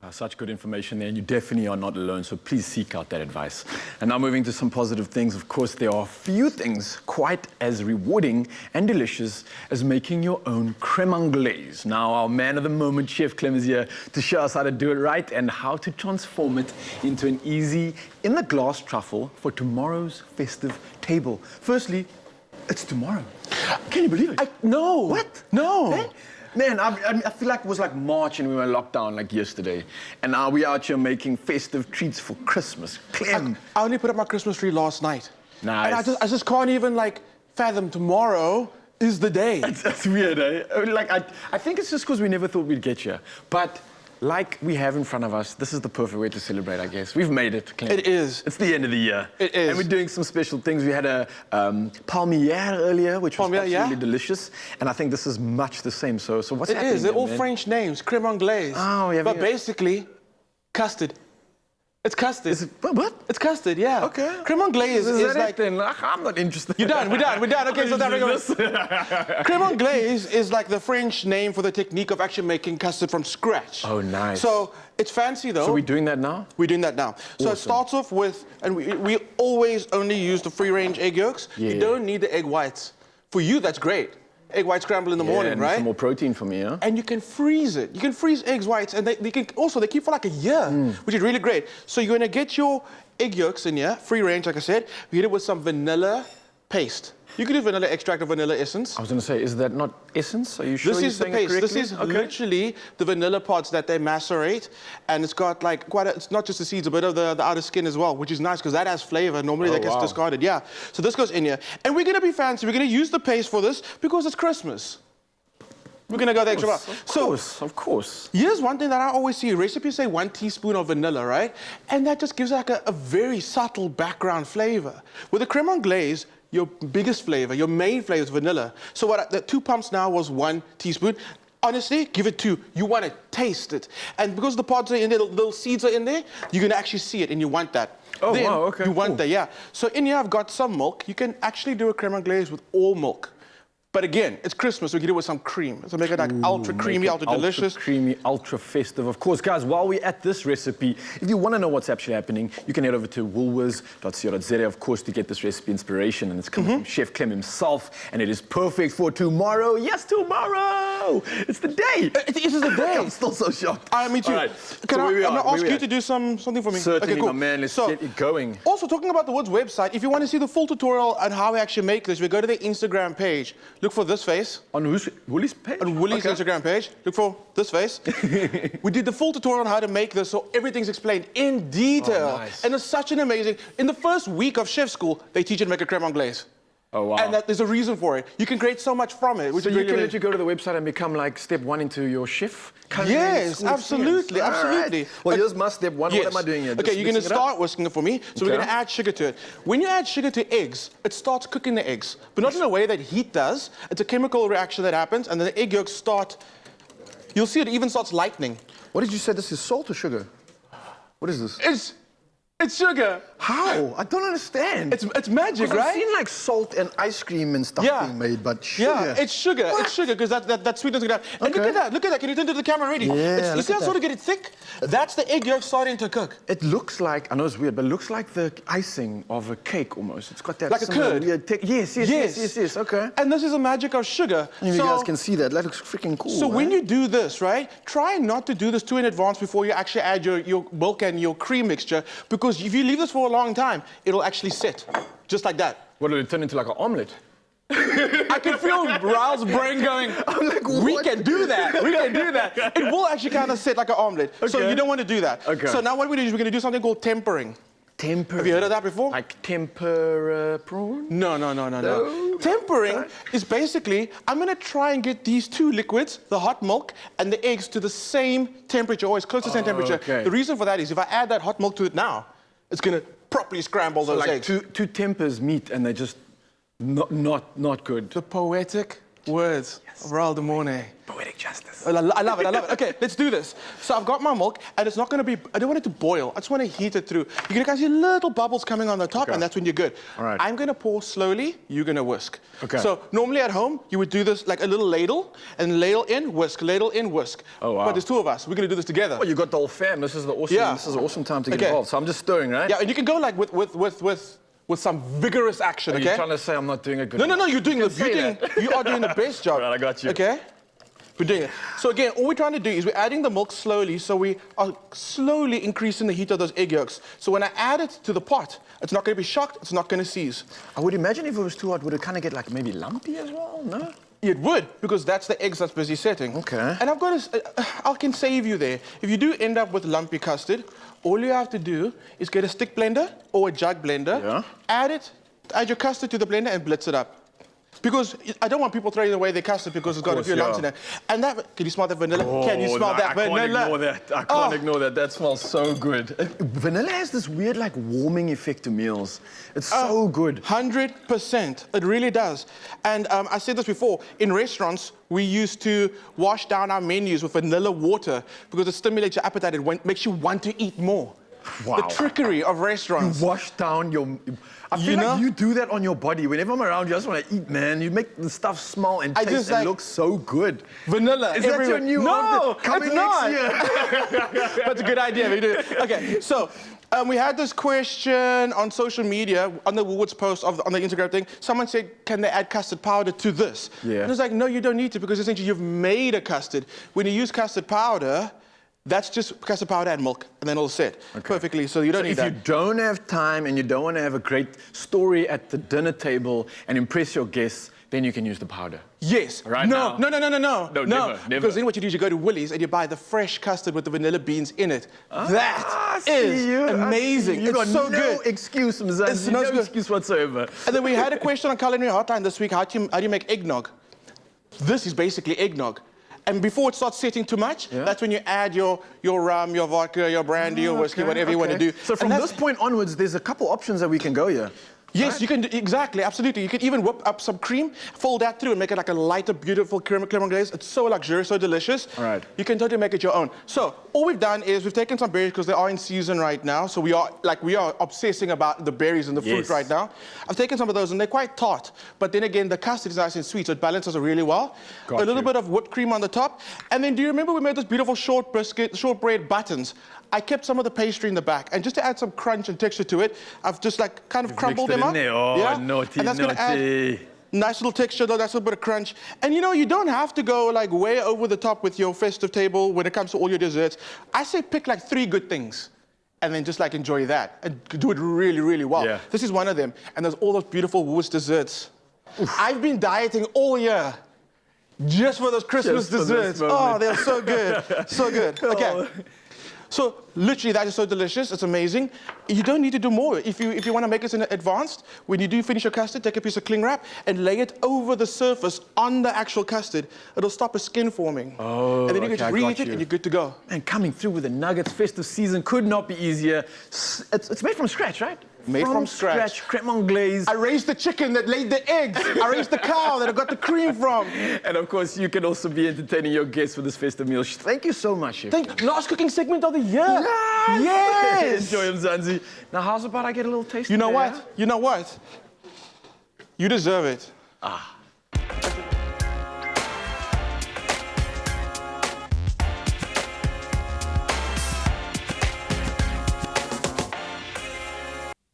Such good information there, and you definitely are not alone, so please seek out that advice. And now moving to some positive things, of course, there are few things quite as rewarding and delicious as making your own crème anglaise. Now, our man of the moment, Chef Clem, is here to show us how to do it right and how to transform it into an easy, in-the-glass truffle for tomorrow's festive table. Firstly, it's tomorrow. Can you believe it? No. What? No. Eh? Man, I feel like it was like March and we were in lockdown like yesterday. And now we're out here making festive treats for Christmas. Clem. I only put up my Christmas tree last night. Nice. And I just can't even like fathom tomorrow is the day. That's weird, eh? Like, I think it's just because we never thought we'd get here. But like we have in front of us, this is the perfect way to celebrate, I guess. We've made it, Clem. It is. It's the end of the year. It is. And we're doing some special things. We had a palmier earlier, which was absolutely delicious. And I think this is much the same. So what's happening? It is. They're all man? French names. Crème Anglaise. Oh, yeah. But basically, custard. It's custard. Is it, what? It's custard, yeah. Okay. Crème Anglaise is like... Then? I'm not interested. We're done. Okay, so that Crème Anglaise is like the French name for the technique of actually making custard from scratch. Oh, nice. So it's fancy, though. So we're doing that now? We're doing that now. Awesome. So it starts off with, and we always only use the free-range egg yolks. Yeah. You don't need the egg whites. For you, that's great. Egg white scramble in the morning, and right? some more protein for me, huh? And you can freeze it. You can freeze eggs whites, and they keep for like a year, which is really great. So you're gonna get your egg yolks in here, free range, like I said. We hit it with some vanilla paste. You can do vanilla extract or vanilla essence. I was gonna say, is that not essence? Are you sure This you're is the saying it paste. This correctly? is Okay. literally the vanilla pods that they macerate, and it's got like it's not just the seeds, a bit of the outer skin as well, which is nice because that has flavor. Normally that gets discarded, yeah. So this goes in here. And we're gonna be fancy. We're gonna use the paste for this because it's Christmas. We're gonna go the extra mile. Of course. Here's one thing that I always see. Recipes say 1 teaspoon of vanilla, right? And that just gives like a very subtle background flavor. With the crème anglaise, your biggest flavor, your main flavor is vanilla. So the 2 pumps now was 1 teaspoon. Honestly, give it 2. You want to taste it. And because the pods are in there, the little seeds are in there, you're going to actually see it, and you want that. Oh, then wow, okay. You want that, yeah. So in here, I've got some milk. You can actually do a crème anglaise with all milk. But again, it's Christmas, we can do it with some cream. So make it like ultra creamy, ultra delicious. Ultra creamy, ultra festive. Of course, guys, while we're at this recipe, if you want to know what's actually happening, you can head over to woolworths.co.za, of course, to get this recipe inspiration. And it's coming from Chef Clem himself, and it is perfect for tomorrow. Yes, tomorrow! It's the day! It is the day! I'm still so shocked. Me too. All right. I'm going to ask you to do something for me. Certainly, okay, cool. my man. Let's get it going. Also, talking about the Woods website, if you want to see the full tutorial on how we actually make this, we go to their Instagram page. Look for this face. On Woolie's page? On Woolie's Instagram page. Look for this face. We did the full tutorial on how to make this, so everything's explained in detail. Oh, nice. And it's such an amazing... In the first week of chef school, they teach you to make a crème anglaise. Oh, wow. And there's a reason for it. You can create so much from it. Which So is you really, can literally go to the website and become like step 1 into your chef? Yes, absolutely, absolutely. Right. Well, here's my step 1. Yes. What am I doing here? Okay, you're going to start whisking it for me. So we're going to add sugar to it. When you add sugar to eggs, it starts cooking the eggs, but not in a way that heat does. It's a chemical reaction that happens, and then the egg yolks start, you'll see it even starts lightening. What did you say? This is salt or sugar? What is this? It's sugar. How? I don't understand. It's magic, right? I've seen like salt and ice cream and stuff being made, but sugar. Yeah, it's sugar. What? It's sugar because that sweetness is gonna have. And look at that. Look at that. Can you turn to the camera already? Yeah. You see how sort of get it thick? That's the egg yolk starting to cook. It looks like, I know it's weird, but it looks like the icing of a cake almost. It's got that like a curd. Weird yes. Okay. And this is the magic of sugar. And you guys can see that. That looks freaking cool. So when you do this, right, try not to do this too in advance before you actually add your milk and your cream mixture, because if you leave this for a long time, it'll actually sit, just like that. What, will it turn into like an omelet? I can feel Raul's brain going, I'm like, we can do that, we can do that. It will actually kind of sit like an omelet, so you don't want to do that. Okay. So now what we do is we're going to do something called tempering. Tempura. Have you heard of that before? Like tempura prawn? No. Tempering is basically, I'm going to try and get these 2 liquids, the hot milk and the eggs, to the same temperature, always close to the same temperature. Okay. The reason for that is if I add that hot milk to it now, it's going to properly scramble those eggs. Two tempers meet and they're just not good. The poetic words of Raul de Mornay. Poetic justice. I love it, I love it. Okay, let's do this. So I've got my milk, and it's not gonna be, I don't want it to boil. I just wanna heat it through. You're gonna see little bubbles coming on the top, and that's when you're good. All right. I'm gonna pour slowly, you're gonna whisk. Okay. So normally at home, you would do this like a little ladle, and ladle in, whisk, ladle in, whisk. Oh, wow. But there's two of us, we're gonna do this together. Well, you got the whole fam. This is the awesome. Yeah. This is an awesome time to get Okay. involved. So I'm just stirring, right? Yeah, and you can go like with some vigorous action, Are okay? you trying to say I'm not doing a good No, job? you're doing You the can say that. you are doing the best job. All right, I got you. Okay? We're doing it. So again, all we're trying to do is we're adding the milk slowly, so we are slowly increasing the heat of those egg yolks. So when I add it to the pot, it's not gonna be shocked, it's not gonna seize. I would imagine if it was too hot, would it kind of get like maybe lumpy as well? No? It would, because that's the eggs that's busy setting. Okay. And I've got I can save you there. If you do end up with lumpy custard, all you have to do is get a stick blender or a jug blender, add your custard to the blender and blitz it up. Because I don't want people throwing away their custard because it's got a few lumps in it. And that, can you smell that vanilla? Can you smell that vanilla? I can't ignore that. I can't ignore that. That smells so good. Vanilla has this weird like warming effect to meals. It's so good. 100%. It really does. And I said this before, in restaurants, we used to wash down our menus with vanilla water because it stimulates your appetite. It makes you want to eat more. Wow. The trickery of restaurants. You wash down your... I feel like you do that on your body. Whenever I'm around you, I just want to eat, man. You make the stuff smell and taste and look so good. Vanilla. Is that your new it's not. Year? That's a good idea. We do it. Okay, so we had this question on social media, on the Woolworths post on the Instagram thing. Someone said, can they add custard powder to this? Yeah. And it's like, no, you don't need to, because essentially you've made a custard. When you use custard powder, that's just custard powder and milk, and then all set perfectly, so you don't need that. If you don't have time and you don't want to have a great story at the dinner table and impress your guests, then you can use the powder. Yes. Right no. now. No, never. Because then what you do is you go to Woolies and you buy the fresh custard with the vanilla beans in it. That is amazing. You got so no good. excuse, Mzansi. It's no good. excuse whatsoever. And then we had a question on Culinary Hotline this week. How do you make eggnog? This is basically eggnog. And before it starts setting too much, that's when you add your rum, your vodka, your brandy, your whiskey, whatever you want to do. So from this point onwards, there's a couple options that we can go here. Yes, you can, exactly, absolutely. You can even whip up some cream, fold that through and make it like a lighter, beautiful crème anglaise. It's so luxurious, so delicious. All right. You can totally make it your own. So all we've done is we've taken some berries because they are in season right now. So we are obsessing about the berries and the fruit right now. I've taken some of those and they're quite tart. But then again, the custard is nice and sweet, so it balances it really well. A little bit of whipped cream on the top. And then do you remember we made those beautiful shortbread buttons? I kept some of the pastry in the back, and just to add some crunch and texture to it, I've just like kind of crumbled them up. Oh, naughty, and that's gonna add nice little texture, nice little bit of crunch. And you know, you don't have to go like way over the top with your festive table when it comes to all your desserts. I say pick like 3 good things, and then just like enjoy that and do it really, really well. Yeah. This is one of them, and there's all those beautiful Woolworths desserts. I've been dieting all year. Just for those Christmas desserts. Oh, they're so good. So good. Okay. So literally, that is so delicious. It's amazing. You don't need to do more. If you want to make it in advanced, when you do finish your custard, take a piece of cling wrap and lay it over the surface on the actual custard. It'll stop a skin forming. Oh, and then you can just reheat it and you're good to go. And coming through with the nuggets, festive season could not be easier. It's made from scratch, right? Made from scratch. Crème Anglaise. I raised the chicken that laid the eggs. I raised the cow that I got the cream from. And of course, you can also be entertaining your guests with this festive meal. Thank you so much, Chef. Thank you. Last cooking segment of the year. Yes! Yes! Enjoy them, Zanzi. Now, how's about I get a little taste? You know what? You know what? You deserve it.